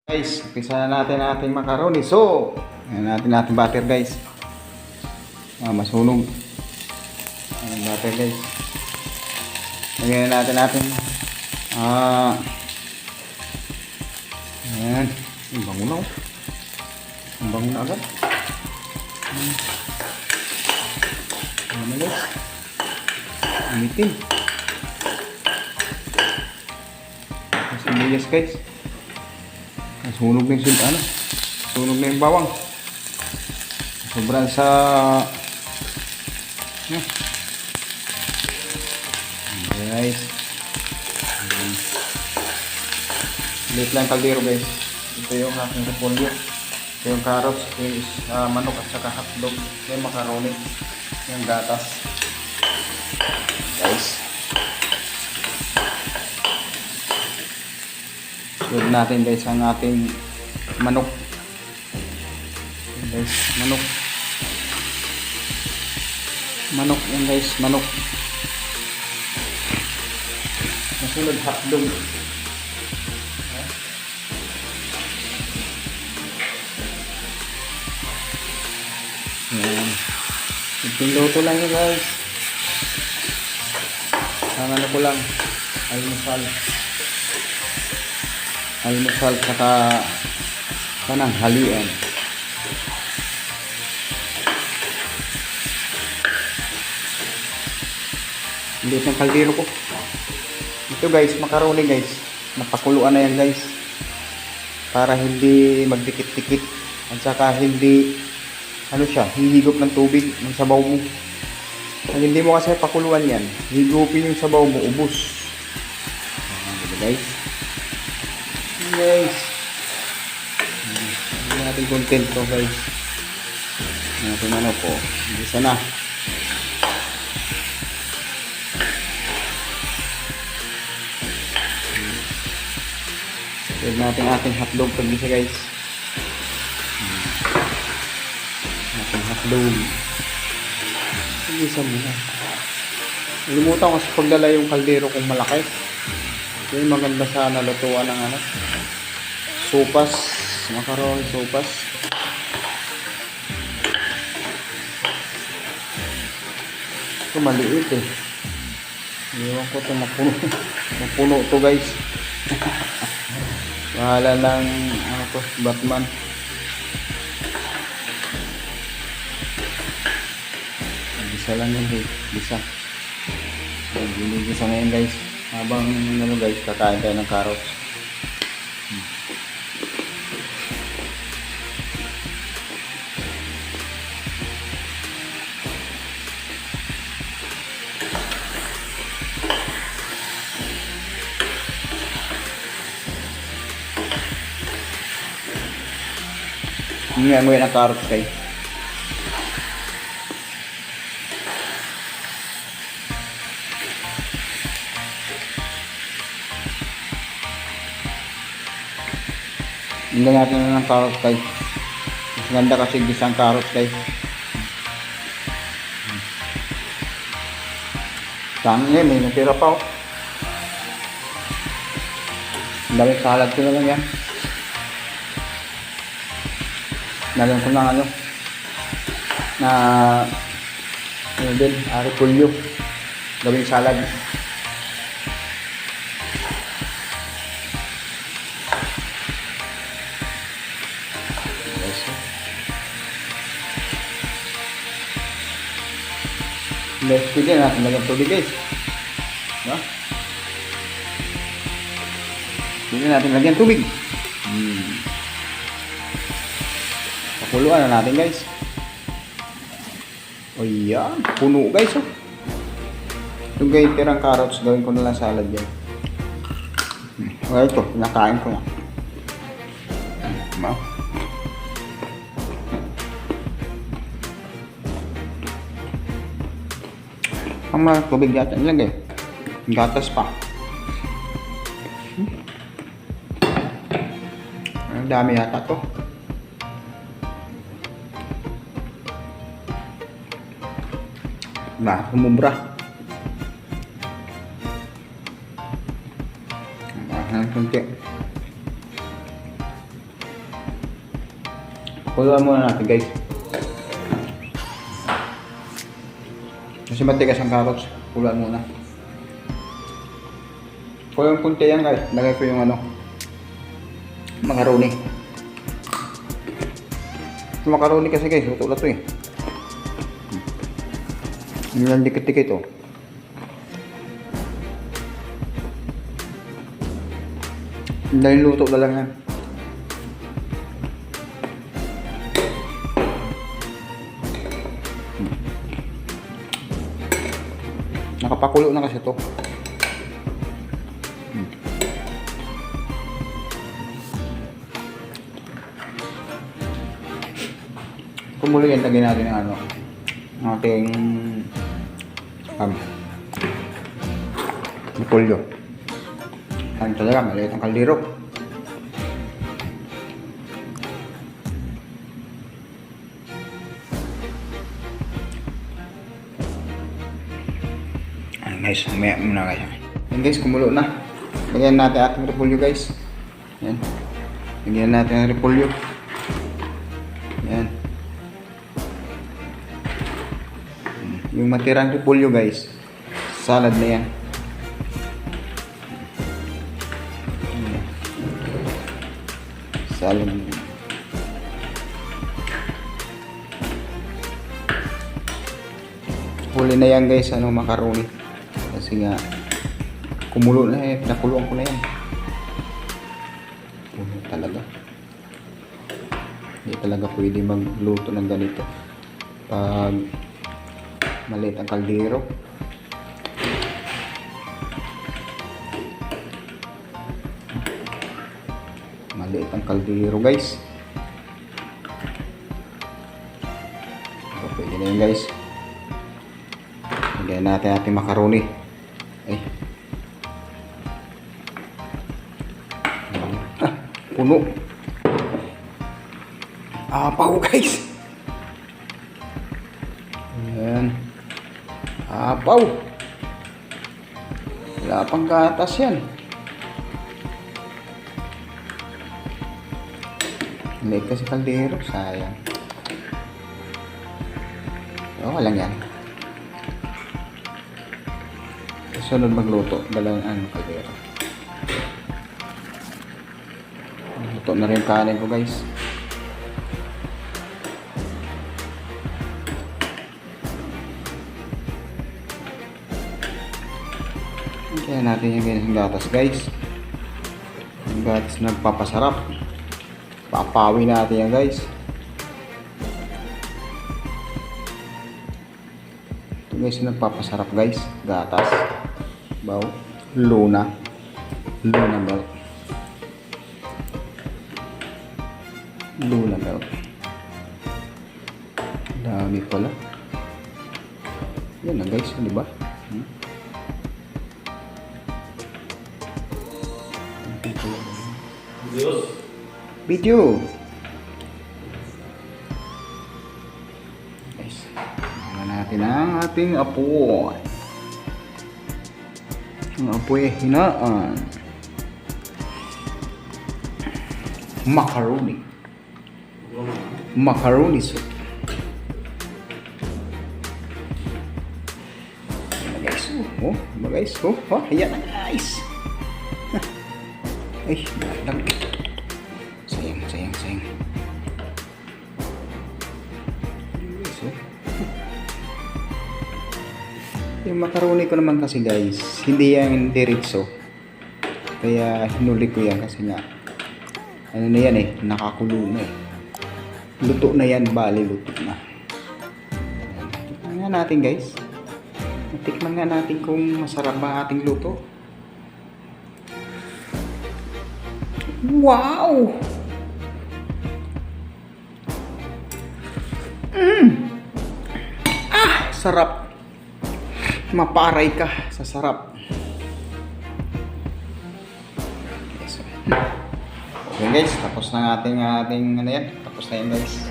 Guys, umpisa na natin ating macaroni. So, ayan natin butter guys. Masunog. Ayan butter guys. Lagyan na natin. Ayan. Ang bango na oh. Ang bango na agad. Ayan na guys. Initin. Sibuyas guys. Sunog na yung sunog na yung bawang. Sobrang sa guys. Liit lang kaldero guys. Ito yung aking repolyo. Ito yung carrots. Ito yung manok at saka hotdog. Ito yung macaroni. Yung gatas guys. Sunod natin guys ang ating manok. Guys, manok. Manok yan guys, manok. Nasunod hotdog. Yan. Piloto lang yun guys. Ang ano ko lang, almusal saka kanang halian. Liit ng kaldero ko. Ito guys, macaroni guys. Napakuluan na yan guys. Para hindi magdikit-dikit. At saka hindi hihigop ng tubig ng sabaw mo. Pag hindi mo kasi pakuluan yan, higupin yung sabaw mo, ubos. Diba guys? Guys, hindi natin content to guys. Natin ano po, isa na. Huwag natin ating hotdog pag isa guys. Ating hotdog isa muna. Nalimutan ko sa pagdala yung kaldero kung malaki. Ito yung maganda sa nalutuan ng sopas, macaroni sopas. Ito maliit eh. Iwan ko ito mapuno ito guys. Bahala ng Batman. Bisa lang yun guys, bisa. So, ginigisa ngayon guys. Habang guys, kakain tayo ng carrots. Ngayon mo yun ang carrots guys. Hindi natin na ng carrots guys. Mas ganda kasi gisang carrots guys. Saan yun, may natira pa oh. Ang daming salad ko na lang yan. Nalang ko ng repolyo. Gawing salad. Let's begin natin lagyan tubig guys. No? Hindi natin lagyan tubig. Pakuluan na natin guys. O yan, puno guys oh. Yung guys, tirang carrots, gawin ko na lang salad yan. Okay, ito, pinakain ko na. Ang mga tubig yata nilagay. Gatas pa. Ang dami yata to. Humubra. Konti. Pakuluan muna natin guys. Kasi matigas ang carrots. Pakuluan muna. Kung yung kunti yan guys, lagay ko yung macaroni. Yung macaroni kasi guys, luto na to eh. Yung dikit-dikit oh. Dahil luto na lang yan. Nakapakulo na kasi to. Kumulo yan, lagyan natin ng ating repolyo. Ano talaga, maliit ang kaldero. Ayan guys, mamaya muna guys. Ayan guys, kumulo na. Lagyan natin ating repolyo guys. Ayan. Lagyan natin ang repolyo. Ayan. Yung matirang repolyo guys, salad na yan. Salad. Huli na yan guys, macaroni. Kasi nga, kumulo na eh, pinakuluan ko na yan. Talaga. Hindi talaga pwede magluto ng ganito pag maliit ang kaldero. Maliit ang kaldero guys. So, pwede na yun guys. Lagyan natin ating macaroni. Ay. Puno. Apaw guys. Ayan. Apaw. Wala pang gatas yan. Liit kasi kaldero. Sayang. O, walang yan. Sunod magluto. Dalang kaldero. Luto na rin kanin ko guys. Kaya natin yung ganyan gatas guys. Yung gatas na nagpapasarap. Papawi natin yan guys. Ito guys yung nagpapasarap guys. Gatas. Baw. Luna. Luna milk. Luna milk. Dami pala. Yan na guys. Diba? Video. Guys, tingnan natin ang ating apoy. Ang apoy hinaan. Macaroni. Macaroni soup. Ayan guys. Oh, guys. Oh, ayan na guys. Ay, lang. Sayang. Yung macaroni ko naman kasi guys, hindi yan diretso. Kaya hinuli ko yan kasi nga ano na yan eh, nakakulo na eh. Luto na yan, bali luto na. Tikman nga natin guys. Tikman nga natin kung masarap ba ating luto. Wow! Sarap. Maparay ka sa sarap. Okay guys, tapos na ating ano yan. Tapos na yan guys.